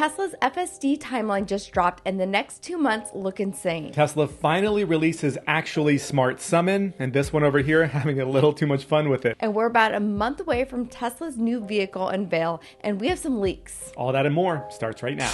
Tesla's FSD timeline just dropped, and the next 2 months look insane. Tesla finally releases actually smart summon, and this one over here having a little too much fun with it. And we're about a month away from Tesla's new vehicle unveil, and we have some leaks. All that and more starts right now.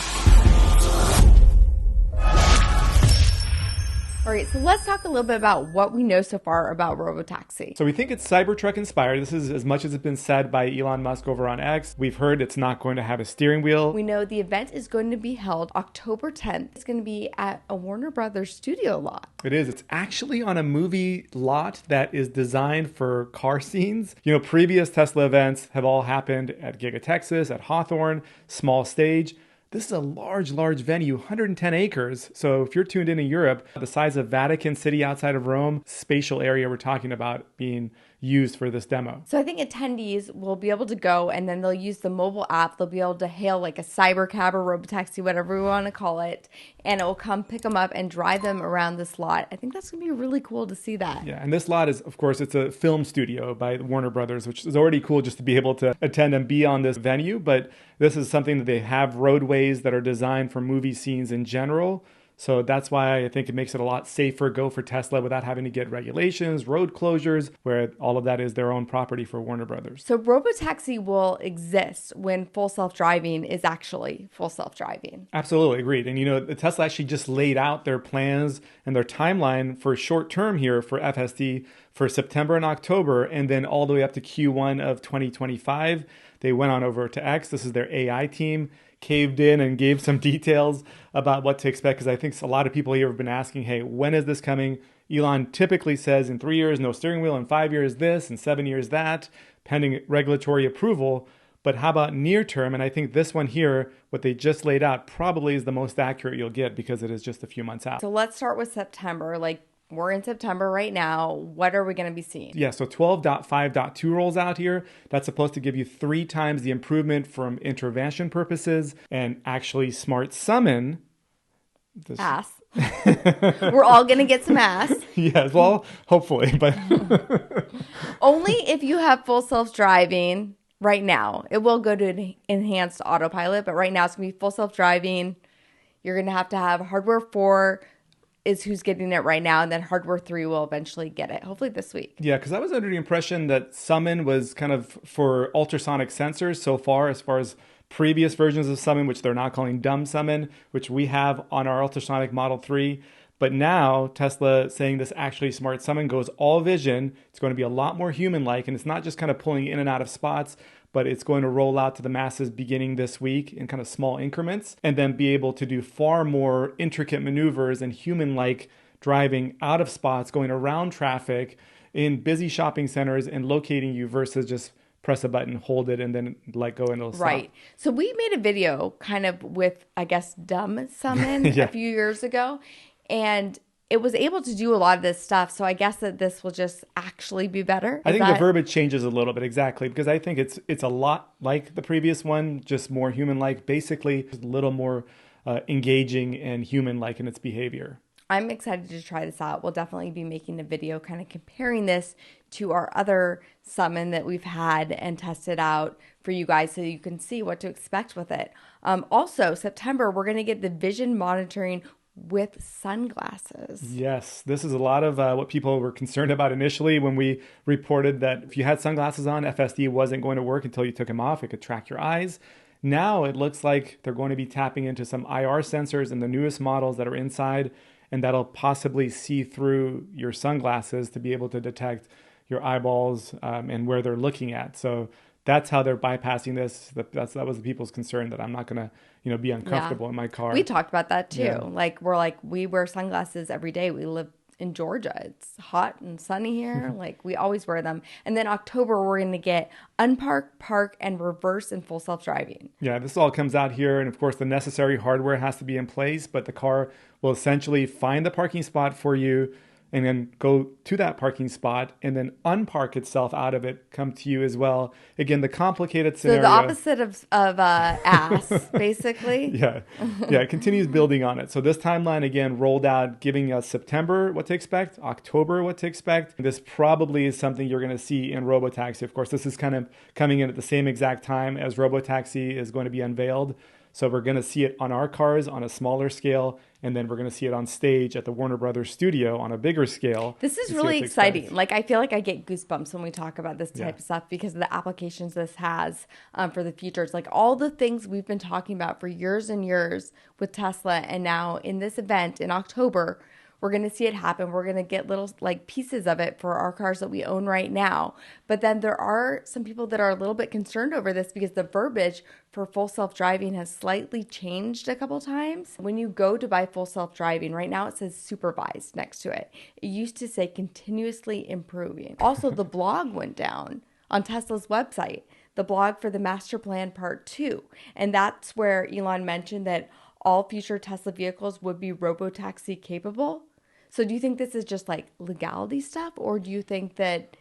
All right, so let's talk a little bit about what we know so far about Robotaxi. So we think it's Cybertruck inspired. This is as much as it's been said by Elon Musk over on X. We've heard it's not going to have a steering wheel. We know the event is going to be held October 10th. It's going to be at a Warner Brothers studio lot. It is. It's actually on a movie lot that is designed for car scenes. You know, previous Tesla events have all happened at Giga Texas, at Hawthorne, small stage. This is a large venue, 110 acres. So if you're tuned in Europe, the size of Vatican City outside of Rome, spatial area we're talking about being used for this demo. So I think attendees will be able to go, and then they'll use the mobile app. They'll be able to hail like a cyber cab or Robotaxi, whatever we want to call it, and it will come pick them up and drive them around this lot. I think that's going to be really cool to see that. Yeah, and this lot is, of course, it's a film studio by Warner Brothers, which is already cool just to be able to attend and be on this venue. But this is something that they have roadways that are designed for movie scenes in general. So that's why I think it makes it a lot safer go for Tesla without having to get regulations, road closures, where all of that is their own property for Warner Brothers. So Robotaxi will exist when full self-driving is actually full self-driving. Absolutely, agreed. And you know, Tesla actually just laid out their plans and their timeline for short term here for FSD for September and October, and then all the way up to Q1 of 2025. They went on over to X. This is their AI team. Caved in and gave some details about what to expect, because I think a lot of people here have been asking, hey, when is this coming? Elon typically says in 3 years, no steering wheel, in 5 years this, in 7 years that, pending regulatory approval. But how about near term? And I think this one here, what they just laid out, probably is the most accurate you'll get because it is just a few months out. So let's start with September. We're in September right now. What are we going to be seeing? Yeah, so 12.5.2 rolls out here. That's supposed to give you 3 times the improvement from intervention purposes and actually smart summon. Ass. We're all going to get some ass. Yes, well, hopefully. But only if you have full self-driving right now. It will go to enhanced autopilot, but right now it's going to be full self-driving. You're going to have hardware 4 is who's getting it right now, and then hardware 3 will eventually get it, hopefully this week. Yeah, because I was under the impression that Summon was kind of for ultrasonic sensors so far, as far as previous versions of Summon, which they're now calling dumb Summon, which we have on our ultrasonic Model 3. But now Tesla saying this actually smart summon goes all vision. It's going to be a lot more human-like, and it's not just kind of pulling in and out of spots, but it's going to roll out to the masses beginning this week in kind of small increments, and then be able to do far more intricate maneuvers and human-like driving out of spots, going around traffic in busy shopping centers and locating you versus just press a button, hold it, and then let go and it'll stop. Right. So we made a video kind of with, I guess, dumb summon Yeah. a few years ago, and it was able to do a lot of this stuff. So I guess that this will just actually be better. I think the verbiage changes a little bit, exactly, because I think it's a lot like the previous one, just more human-like, basically a little more engaging and human-like in its behavior. I'm excited to try this out. We'll definitely be making a video kind of comparing this to our other summon that we've had and tested out for you guys so you can see what to expect with it. Also, September, we're going to get the vision monitoring with sunglasses. Yes, this is a lot of what people were concerned about initially when we reported that if you had sunglasses on, FSD wasn't going to work until you took them off. It could track your eyes. Now it looks like they're going to be tapping into some IR sensors in the newest models that are inside, and that'll possibly see through your sunglasses to be able to detect your eyeballs and where they're looking at. So that's how they're bypassing this. That was the people's concern, that I'm not going to, be uncomfortable in my car. We talked about that too. Yeah. We wear sunglasses every day. We live in Georgia. It's hot and sunny here. We always wear them. And then October, we're going to get unpark, park, and reverse and full self-driving. Yeah, this all comes out here. And of course, the necessary hardware has to be in place, but the car will essentially find the parking spot for you and then go to that parking spot and then unpark itself out of it, come to you as well. Again, the complicated scenario. So the opposite of ass, basically. Yeah, it continues building on it. So this timeline, again, rolled out, giving us September what to expect, October what to expect. This probably is something you're going to see in Robotaxi. Of course, this is kind of coming in at the same exact time as Robotaxi is going to be unveiled. So we're going to see it on our cars on a smaller scale, and then we're going to see it on stage at the Warner Brothers studio on a bigger scale. This is really exciting. Like, I feel like I get goosebumps when we talk about this type of stuff because of the applications this has for the future. It's like all the things we've been talking about for years and years with Tesla. And now in this event in October, we're going to see it happen. We're going to get little like pieces of it for our cars that we own right now. But then there are some people that are a little bit concerned over this because the verbiage for full self-driving has slightly changed a couple times. When you go to buy full self-driving, right now it says supervised next to it. It used to say continuously improving. Also, the blog went down on Tesla's website, the blog for the master plan part 2. And that's where Elon mentioned that all future Tesla vehicles would be Robotaxi capable. So do you think this is just like legality stuff, or do you think that,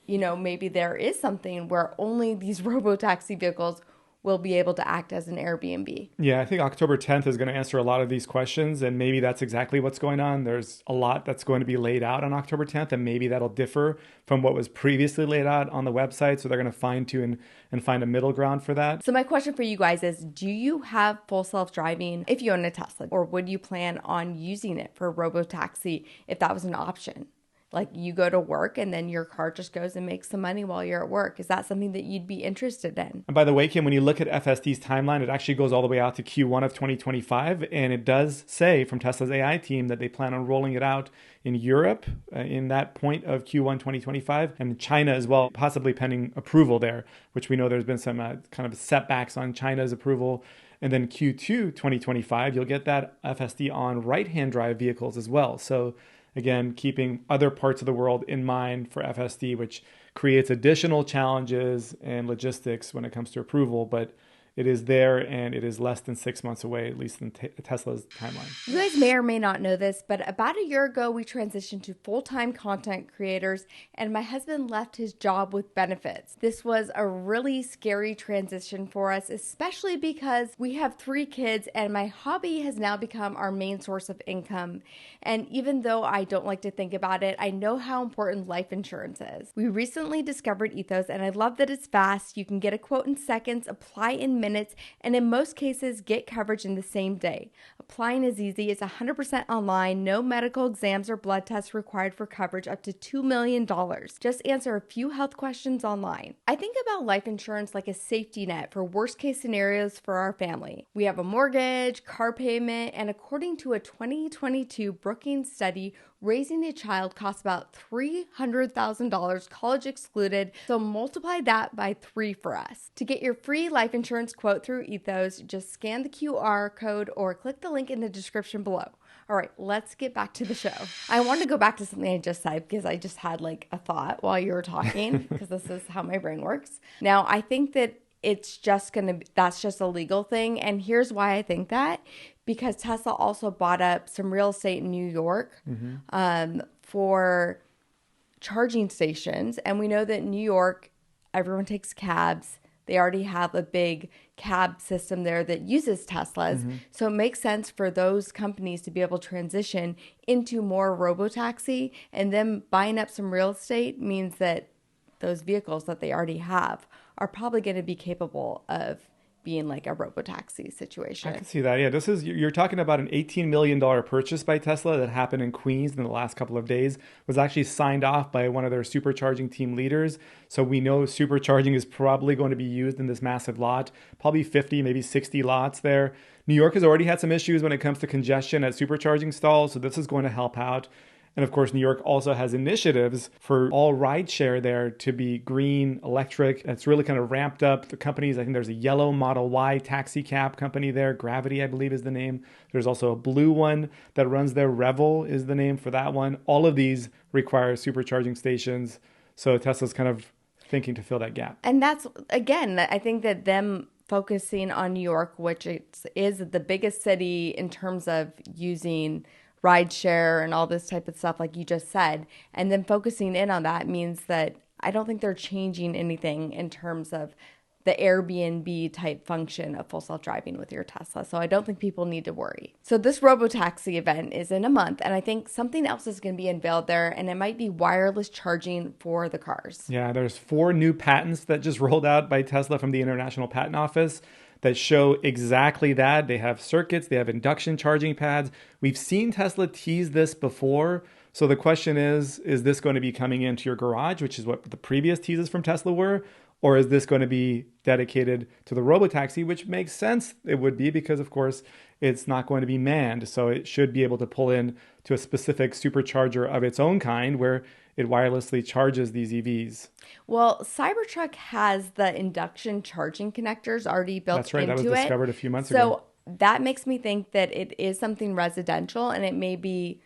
you know, maybe there is something where only these Robotaxi vehicles will be able to act as an Airbnb? Yeah, I think October 10th is going to answer a lot of these questions, and maybe that's exactly what's going on. There's a lot that's going to be laid out on October 10th, and maybe that'll differ from what was previously laid out on the website. So they're going to fine tune and find a middle ground for that. So my question for you guys is, do you have full self-driving if you own a Tesla, or would you plan on using it for Robotaxi if that was an option? Like you go to work and then your car just goes and makes some money while you're at work. Is that something that you'd be interested in? And by the way, Kim, when you look at FSD's timeline, it actually goes all the way out to Q1 of 2025. And it does say from Tesla's AI team that they plan on rolling it out in Europe in that point of Q1 2025, and China as well, possibly pending approval there, which we know there's been some kind of setbacks on China's approval. And then Q2 2025, you'll get that FSD on right-hand drive vehicles as well. So again, keeping other parts of the world in mind for FSD, which creates additional challenges and logistics when it comes to approval, but it is there and it is less than 6 months away, at least in Tesla's timeline. You guys may or may not know this, but about a year ago, we transitioned to full-time content creators, and my husband left his job with benefits. This was a really scary transition for us, especially because we have 3 kids, and my hobby has now become our main source of income. And even though I don't like to think about it, I know how important life insurance is. We recently discovered Ethos, and I love that it's fast. You can get a quote in seconds, apply in minutes, and in most cases get coverage in the same day. Applying is easy. It's 100% online, no medical exams or blood tests required for coverage up to $2 million. Just answer a few health questions online. I think about life insurance like a safety net for worst case scenarios for our family. We have a mortgage, car payment, and according to a 2022 Brookings study, raising a child costs about $300,000, college excluded, so multiply that by 3 for us. To get your free life insurance quote through Ethos, just scan the QR code or click the link in the description below. All right, let's get back to the show. I want to go back to something I just said because I just had like a thought while you were talking because this is how my brain works. Now, I think that that's just a legal thing. And here's why I think that. Because Tesla also bought up some real estate in New York for charging stations. And we know that in New York, everyone takes cabs. They already have a big cab system there that uses Teslas. So it makes sense for those companies to be able to transition into more Robotaxi. And then buying up some real estate means that those vehicles that they already have are probably going to be capable of being like a Robotaxi situation. I can see that. Yeah, you're talking about an $18 million purchase by Tesla that happened in Queens in the last couple of days, was actually signed off by one of their supercharging team leaders. So we know supercharging is probably going to be used in this massive lot, probably 50, maybe 60 lots there. New York has already had some issues when it comes to congestion at supercharging stalls, so this is going to help out. And of course, New York also has initiatives for all rideshare there to be green, electric. It's really kind of ramped up the companies. I think there's a yellow Model Y taxi cab company there. Gravity, I believe, is the name. There's also a blue one that runs there. Revel is the name for that one. All of these require supercharging stations. So Tesla's kind of thinking to fill that gap. And that's, again, I think that them focusing on New York, which is the biggest city in terms of using rideshare and all this type of stuff, like you just said, and then focusing in on that means that I don't think they're changing anything in terms of the Airbnb type function of full self-driving with your Tesla. So I don't think people need to worry. So this Robotaxi event is in a month, and I think something else is going to be unveiled there, and it might be wireless charging for the cars. Yeah, there's 4 new patents that just rolled out by Tesla from the International Patent Office. that show exactly that. They have circuits, they have induction charging pads. We've seen Tesla tease this before. So the question is this going to be coming into your garage, which is what the previous teases from Tesla were? Or is this going to be dedicated to the Robotaxi, which makes sense it would be because, of course, it's not going to be manned. So it should be able to pull in to a specific supercharger of its own kind where it wirelessly charges these EVs. Well, Cybertruck has the induction charging connectors already built That's right. into That was it. discovered a few months ago. So that makes me think that it is something residential, and it may be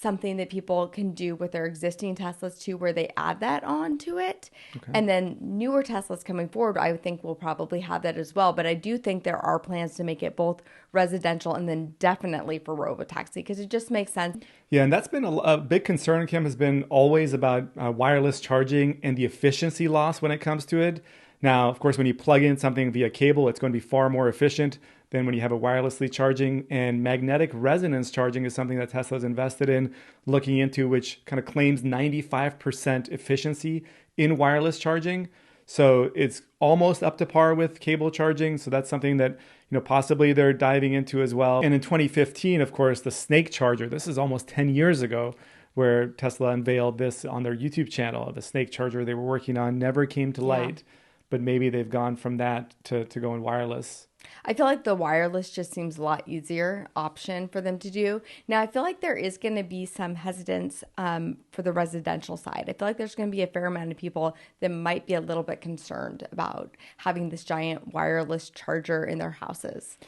something that people can do with their existing Teslas too, where they add that on to it. Okay. And then newer Teslas coming forward, I think will probably have that as well. But I do think there are plans to make it both residential and then definitely for Robotaxi, because it just makes sense. Yeah, and that's been a big concern, Kim, has been always about wireless charging and the efficiency loss when it comes to it. Now, of course, when you plug in something via cable, it's going to be far more efficient than when you have it wirelessly charging. And magnetic resonance charging is something that Tesla's invested in, looking into, which kind of claims 95% efficiency in wireless charging. So it's almost up to par with cable charging. So that's something that, possibly they're diving into as well. And in 2015, of course, the Snake charger, this is almost 10 years ago, where Tesla unveiled this on their YouTube channel. The Snake charger they were working on never came to light. Yeah. But maybe they've gone from that to going wireless. I feel like the wireless just seems a lot easier option for them to do. Now, I feel like there is going to be some hesitance for the residential side. I feel like there's going to be a fair amount of people that might be a little bit concerned about having this giant wireless charger in their houses.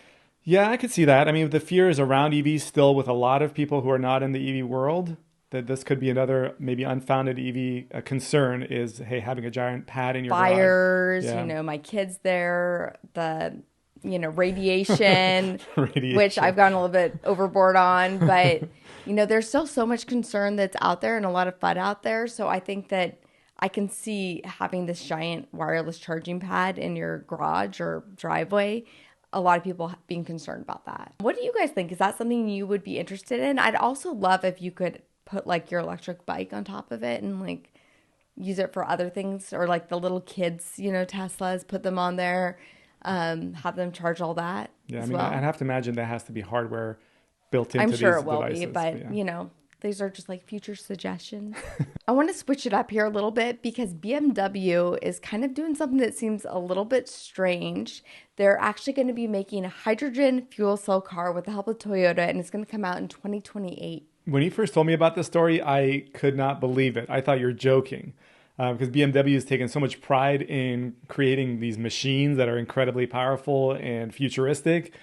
Yeah, I could see that. I mean, the fear is around EVs still with a lot of people who are not in the EV world. That this could be another maybe unfounded EV concern is, hey, having a giant pad in your fires, garage. Yeah. My kids there, the, radiation, which I've gone a little bit overboard on, but, there's still so much concern that's out there and a lot of FUD out there. So I think that I can see having this giant wireless charging pad in your garage or driveway, a lot of people being concerned about that. What do you guys think? Is that something you would be interested in? I'd also love if you could put your electric bike on top of it and use it for other things, or the little kids, Teslas, put them on there, have them charge all that. Yeah, I'd have to imagine that has to be hardware built into I'm sure these it will devices. be, but these are just future suggestions. I want to switch it up here a little bit because BMW is kind of doing something that seems a little bit strange. They're actually going to be making a hydrogen fuel cell car with the help of Toyota, and it's going to come out in 2028. When you first told me about this story, I could not believe it. I thought you were joking because BMW has taken so much pride in creating these machines that are incredibly powerful and futuristic.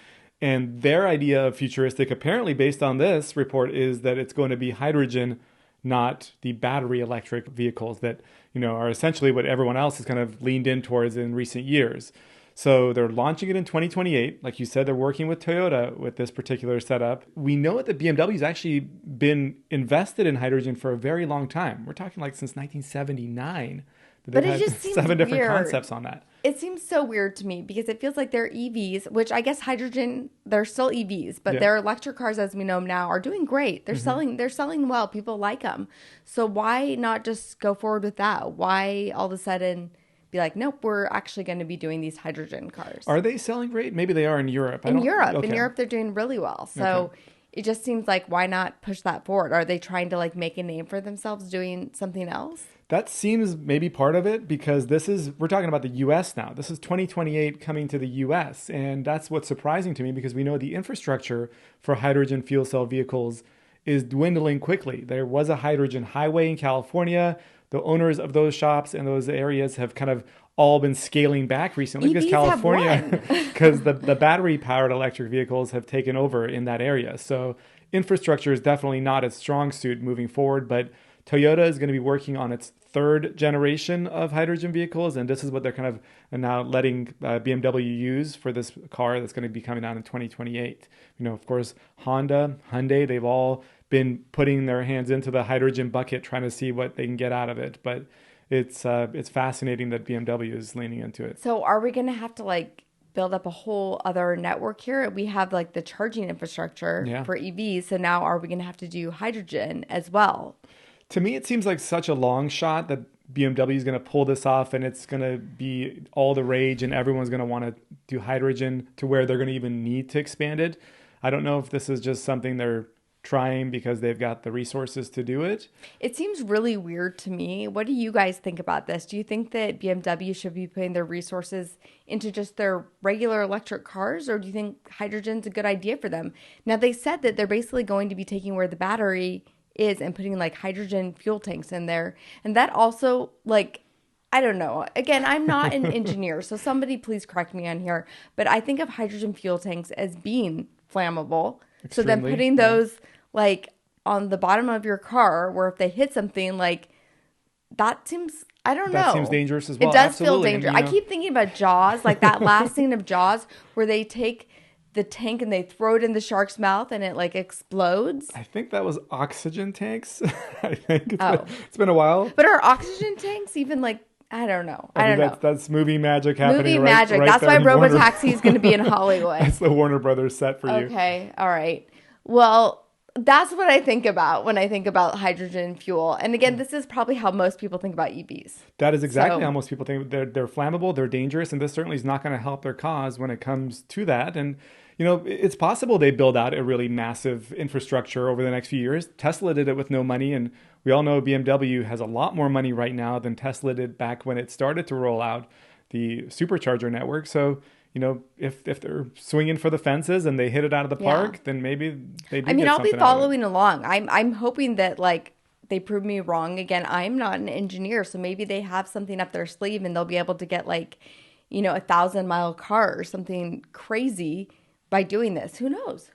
And their idea of futuristic, apparently based on this report, is that it's going to be hydrogen, not the battery electric vehicles that, are essentially what everyone else has kind of leaned in towards in recent years. So they're launching it in 2028. Like you said, they're working with Toyota with this particular setup. We know that BMW's actually been invested in hydrogen for a very long time. We're talking since 1979. But it just seems 7 different weird. concepts on that. It seems so weird to me because it feels like they're EVs, which I guess hydrogen, they're still EVs, but their electric cars as we know them now are doing great. They're selling well. People like them. So why not just go forward with that? Why all of a sudden be nope, we're actually going to be doing these hydrogen cars? Are they selling great? Maybe they are in Europe. In Europe, they're doing really well. So it just seems why not push that forward? Are they trying to make a name for themselves doing something else? That seems maybe part of it because we're talking about the US now. This is 2028 coming to the US. And that's what's surprising to me because we know the infrastructure for hydrogen fuel cell vehicles is dwindling quickly. There was a hydrogen highway in California. The owners of those shops and those areas have kind of all been scaling back recently because California, because the battery powered electric vehicles have taken over in that area. So infrastructure is definitely not its strong suit moving forward, but Toyota is going to be working on its third generation of hydrogen vehicles, and this is what they're kind of now letting BMW use for this car that's going to be coming out in 2028. Of course, Hyundai, they've all been putting their hands into the hydrogen bucket, trying to see what they can get out of it. But it's fascinating that BMW is leaning into it. So are we going to have to build up a whole other network here? We have the charging infrastructure for EVs. So now are we going to have to do hydrogen as well? To me, it seems like such a long shot that BMW is going to pull this off and it's going to be all the rage and everyone's going to want to do hydrogen to where they're going to even need to expand it. I don't know if this is just something they're trying because they've got the resources to do it. It seems really weird to me. What do you guys think about this? Do you think that BMW should be putting their resources into just their regular electric cars, or do you think hydrogen's a good idea for them? Now, they said that they're basically going to be taking where the battery is and putting like hydrogen fuel tanks in there. And that also, like, I don't know. Again, I'm not an engineer, so somebody please correct me on here. But I think of hydrogen fuel tanks as being flammable. Extremely, so then putting those like on the bottom of your car where if they hit something, like that seems, I don't know. That seems dangerous as well. It does Absolutely. feel dangerous. And, I keep thinking about Jaws, like that last scene of Jaws where they take the tank and they throw it in the shark's mouth and it like explodes. I think that was oxygen tanks. I think it's been a while. But are oxygen tanks even like, I don't know. I don't know. That's movie magic happening. Movie magic. That's why Robotaxi is going to be in Hollywood. That's the Warner Brothers set for you. Okay. All right. Well, that's what I think about when I think about hydrogen fuel. And again, this is probably how most people think about EVs. That is exactly how most people think. They're flammable, they're dangerous, and this certainly is not going to help their cause when it comes to that. And it's possible they build out a really massive infrastructure over the next few years. Tesla did it with no money, and we all know BMW has a lot more money right now than Tesla did back when it started to roll out the supercharger network. So, if they're swinging for the fences and they hit it out of the park, then maybe they do. I'll be following along. I'm hoping that like they prove me wrong. Again, I'm not an engineer, so maybe they have something up their sleeve and they'll be able to get like, 1,000-mile car or something crazy by doing this. Who knows?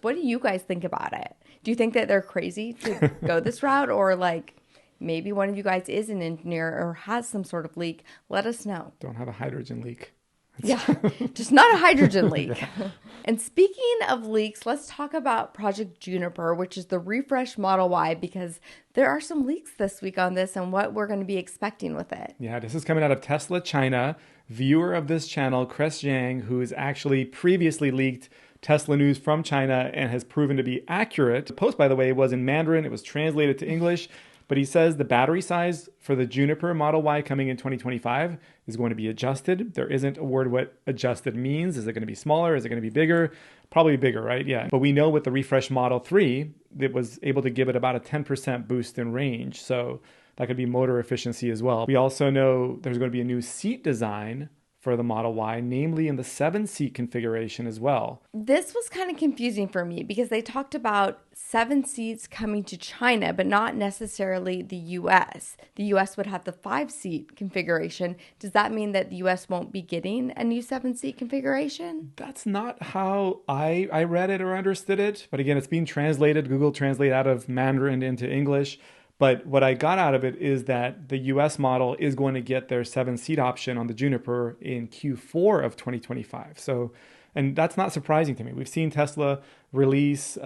What do you guys think about it? Do you think that they're crazy to go this route, or like maybe one of you guys is an engineer or has some sort of leak? Let us know. Don't have a hydrogen leak. Yeah, just not a hydrogen leak. Yeah. And speaking of leaks, let's talk about Project Juniper, which is the refresh Model Y, because there are some leaks this week on this and what we're going to be expecting with it. Yeah, this is coming out of Tesla China. Viewer of this channel, Chris Zhang, who has actually previously leaked Tesla news from China and has proven to be accurate. The post, by the way, was in Mandarin. It was translated to English. But he says the battery size for the Juniper Model Y coming in 2025 is going to be adjusted. There isn't a word what adjusted means. Is it going to be smaller? Is it going to be bigger? Probably bigger, right? Yeah. But we know with the refresh Model 3, it was able to give it about a 10% boost in range. So that could be motor efficiency as well. We also know there's going to be a new seat design for the Model Y, namely in the 7-seat configuration as well. This was kind of confusing for me because they talked about 7 seats coming to China, but not necessarily the US. The US would have the 5-seat configuration. Does that mean that the US won't be getting a new 7-seat configuration? That's not how I read it or understood it. But again, it's being translated, Google Translate out of Mandarin into English. But what I got out of it is that the US model is going to get their 7-seat option on the Juniper in Q4 of 2025. So, and that's not surprising to me. We've seen Tesla release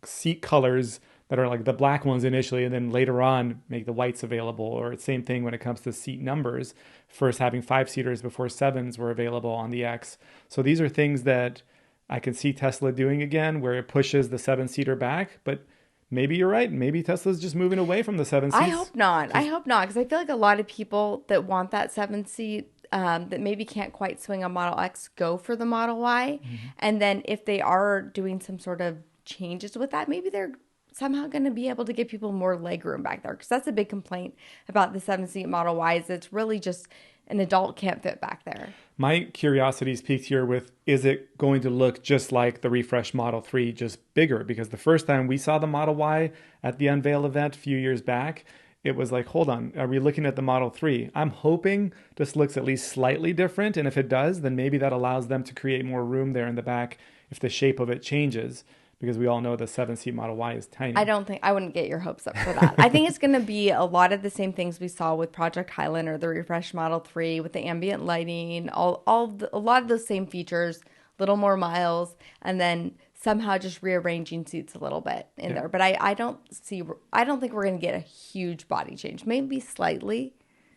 seat colors that are like the black ones initially, and then later on make the whites available, or same thing when it comes to seat numbers, first having 5-seaters before 7s were available on the X. So these are things that I can see Tesla doing again, where it pushes the 7-seater back, but maybe you're right. Maybe Tesla's just moving away from the 7 seats. I hope not. Because I feel like a lot of people that want that 7-seat that maybe can't quite swing a Model X go for the Model Y. Mm-hmm. And then if they are doing some sort of changes with that, maybe they're somehow going to be able to give people more legroom back there. Because that's a big complaint about the 7-seat Model Y is it's really just an adult can't fit back there. My curiosity is piqued here with, is it going to look just like the refresh Model 3, just bigger? Because the first time we saw the Model Y at the Unveil event a few years back, it was like, hold on, are we looking at the Model 3? I'm hoping this looks at least slightly different. And if it does, then maybe that allows them to create more room there in the back if the shape of it changes. Because we all know the 7-seat Model Y is tiny. I wouldn't get your hopes up for that. I think it's going to be a lot of the same things we saw with Project Highland or the refresh Model 3 with the ambient lighting, a lot of those same features, little more miles, and then somehow just rearranging seats a little bit in there. But I don't think we're going to get a huge body change. Maybe slightly,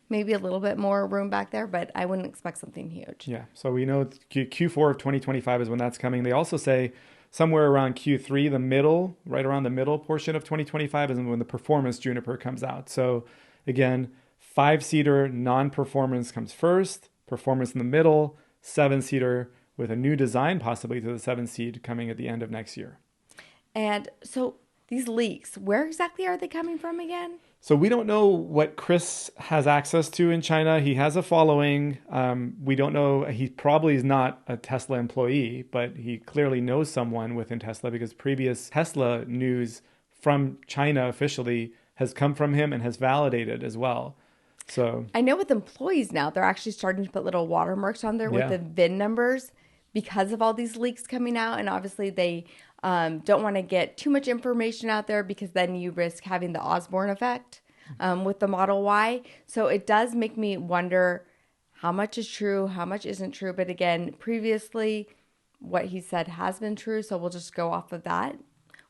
maybe a little bit more room back there, but I wouldn't expect something huge. Yeah, so we know Q4 of 2025 is when that's coming. They also say somewhere around Q3, right around the middle portion of 2025 is when the performance Juniper comes out. So again, 5-seater non-performance comes first, performance in the middle, 7-seater with a new design possibly to the 7-seat coming at the end of next year. And so these leaks, where exactly are they coming from again? So we don't know what Chris has access to in China. He has a following. We don't know. He probably is not a Tesla employee, but he clearly knows someone within Tesla because previous Tesla news from China officially has come from him and has validated as well. So I know with employees now, they're actually starting to put little watermarks on there with the VIN numbers because of all these leaks coming out. And obviously they don't want to get too much information out there because then you risk having the Osborne effect with the Model Y. So it does make me wonder how much is true, how much isn't true. But again, previously what he said has been true. So we'll just go off of that.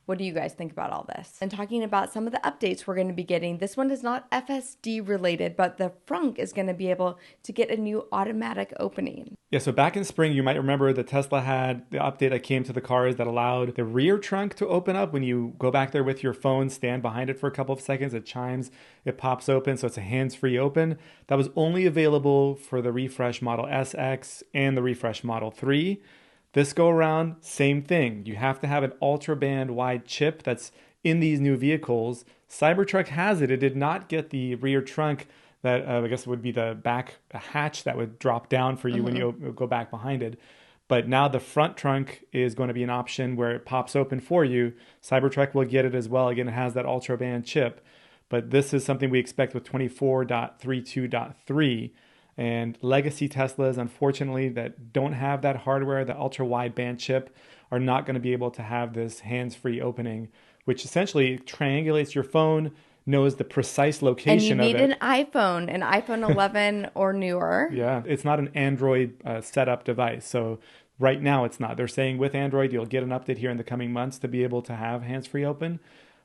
What do you guys think about all this? And talking about some of the updates we're going to be getting. This one is not FSD related, but the frunk is going to be able to get a new automatic opening. Yeah, so back in spring, you might remember that Tesla had the update that came to the cars that allowed the rear trunk to open up. When you go back there with your phone, stand behind it for a couple of seconds, it chimes, it pops open, so it's a hands-free open. That was only available for the refresh Model SX and the refresh Model 3. This go around, same thing. You have to have an ultra-band wide chip that's in these new vehicles. Cybertruck has it. It did not get the rear trunk that I guess would be the back hatch that would drop down for you when you go back behind it. But now the front trunk is going to be an option where it pops open for you. Cybertruck will get it as well. Again, it has that ultra-band chip. But this is something we expect with 24.32.3. And legacy Teslas, unfortunately, that don't have that hardware, the ultra-wideband chip, are not going to be able to have this hands-free opening, which essentially triangulates your phone, knows the precise location of it. And you need an iPhone 11 or newer. Yeah, it's not an Android setup device. So right now it's not. They're saying with Android, you'll get an update here in the coming months to be able to have hands-free open.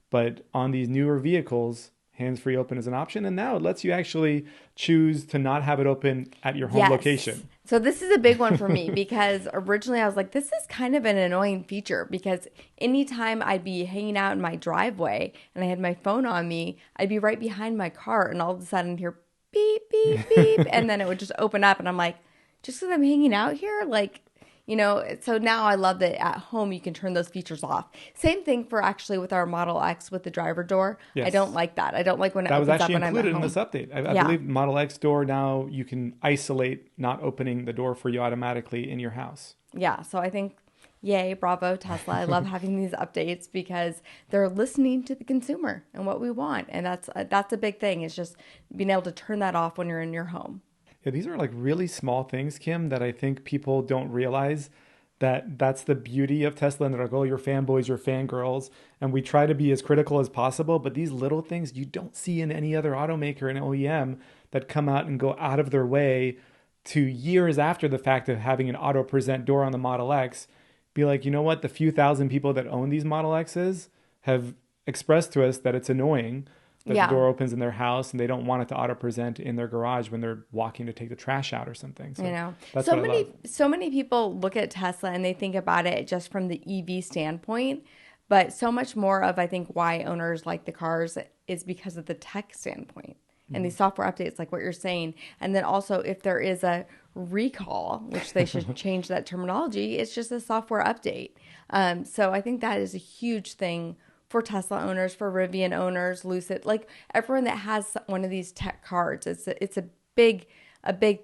But on these newer vehicles, hands-free open is an option, and now it lets you actually choose to not have it open at your home location. So this is a big one for me because originally I was like, this is kind of an annoying feature because anytime I'd be hanging out in my driveway and I had my phone on me, I'd be right behind my car and all of a sudden hear beep, beep, beep, and then it would just open up and I'm like, just because I'm hanging out here, like, you know, so now I love that at home you can turn those features off. Same thing for actually with our Model X with the driver door. Yes. I don't like that. I don't like when it opens up when I'm at home. That was actually included in this update. I believe Model X door now you can isolate not opening the door for you automatically in your house. Yeah, so I think, yay, bravo, Tesla. I love having these updates because they're listening to the consumer and what we want. And that's a big thing, is just being able to turn that off when you're in your home. Yeah, these are like really small things, Kim, that I think people don't realize that's the beauty of Tesla. And they're like, oh, you're fanboys, you're fangirls. And we try to be as critical as possible. But these little things you don't see in any other automaker and OEM that come out and go out of their way to years after the fact of having an auto present door on the Model X, be like, you know what? The few thousand people that own these Model X's have expressed to us that it's annoying that the door opens in their house and they don't want it to auto present in their garage when they're walking to take the trash out or something. So you know, that's so many people look at Tesla and they think about it just from the EV standpoint, but so much more of, I think, why owners like the cars is because of the tech standpoint and these software updates, like what you're saying. And then also if there is a recall, which they should change that terminology, it's just a software update. So I think that is a huge thing for Tesla owners, for Rivian owners, Lucid, like everyone that has one of these tech cards. It's a big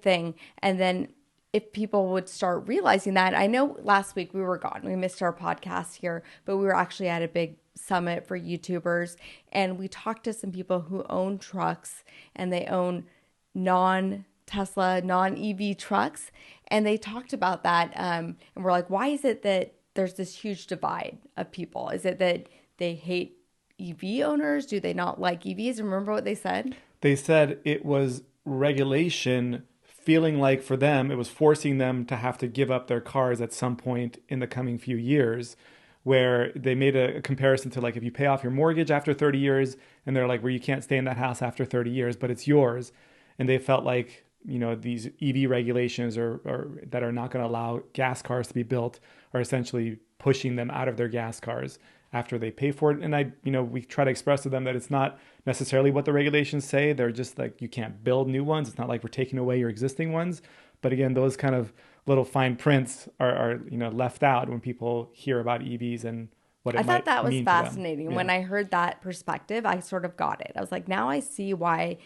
thing. And then if people would start realizing that, I know last week we were gone. We missed our podcast here, but we were actually at a big summit for YouTubers. And we talked to some people who own trucks and they own non-Tesla, non-EV trucks. And they talked about that. And we're like, why is it that there's this huge divide of people? Is it that they hate EV owners? Do they not like EVs? Remember what they said? They said it was regulation feeling like for them, it was forcing them to have to give up their cars at some point in the coming few years, where they made a comparison to like if you pay off your mortgage after 30 years and they're like, well, you can't stay in that house after 30 years, but it's yours. And they felt like these EV regulations or that are not going to allow gas cars to be built are essentially pushing them out of their gas cars after they pay for it. And we try to express to them that it's not necessarily what the regulations say. They're just like, you can't build new ones. It's not like we're taking away your existing ones. But again, those kind of little fine prints are left out when people hear about EVs and what it might mean. I thought that was to them. fascinating. Yeah. When I heard that perspective, I sort of got it. I was like, now I see why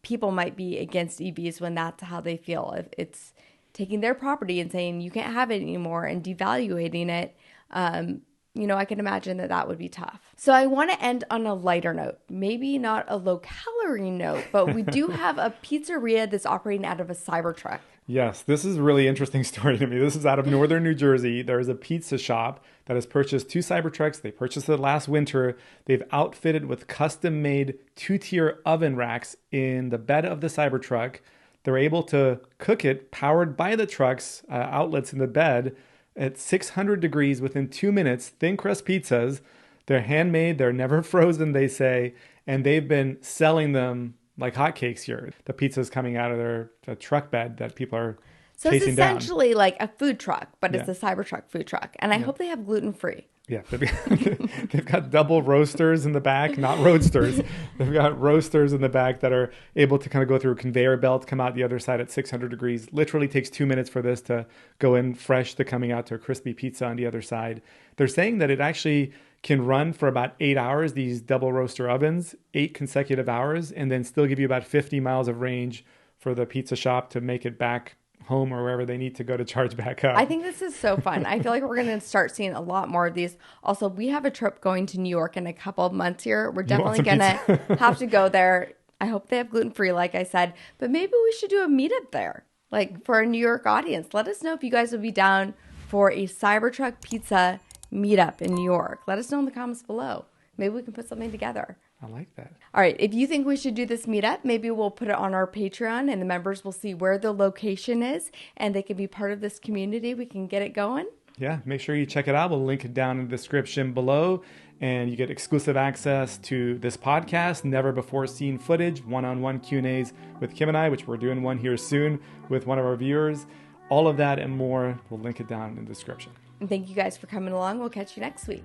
people might be against EVs when that's how they feel. If it's taking their property and saying you can't have it anymore and devaluating it, I can imagine that would be tough. So I want to end on a lighter note, maybe not a low-calorie note, but we do have a pizzeria that's operating out of a Cybertruck. Yes, this is a really interesting story to me. This is out of northern New Jersey. There is a pizza shop that has purchased 2 Cybertrucks. They purchased it last winter. They've outfitted with custom-made 2-tier oven racks in the bed of the Cybertruck. They're able to cook it powered by the truck's outlets in the bed at 600 degrees within 2 minutes, thin crust pizzas. They're handmade. They're never frozen, they say. And they've been selling them like hotcakes here. The pizza's coming out of their truck bed that people are chasing down. So it's essentially like a food truck, but it's a Cybertruck food truck. And I hope they have gluten-free. Yeah, they've got double roasters in the back, not roadsters. They've got roasters in the back that are able to kind of go through a conveyor belt, come out the other side at 600 degrees. Literally takes 2 minutes for this to go in fresh to coming out to a crispy pizza on the other side. They're saying that it actually can run for about 8 hours, these double roaster ovens, 8 consecutive hours, and then still give you about 50 miles of range for the pizza shop to make it back home or wherever they need to go to charge back up. I think this is so fun. I feel like we're going to start seeing a lot more of these. Also, we have a trip going to New York in a couple of months here. We're definitely going to have to go there. I hope they have gluten-free, like I said, but maybe we should do a meetup there, like for a New York audience. Let us know if you guys would be down for a Cybertruck pizza meetup in New York. Let us know in the comments below. Maybe we can put something together. I like that. All right. If you think we should do this meetup, maybe we'll put it on our Patreon and the members will see where the location is and they can be part of this community. We can get it going. Yeah. Make sure you check it out. We'll link it down in the description below and you get exclusive access to this podcast, never before seen footage, one-on-one Q&As with Kim and I, which we're doing one here soon with one of our viewers. All of that and more, we'll link it down in the description. And thank you guys for coming along. We'll catch you next week.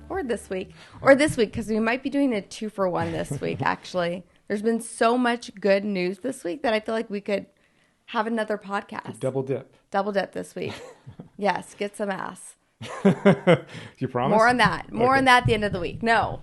Or this week, because we might be doing a 2-for-1 this week, actually. There's been so much good news this week that I feel like we could have another podcast. Double dip this week. Yes, get some ass. You promise? More on that. More on that at the end of the week. No.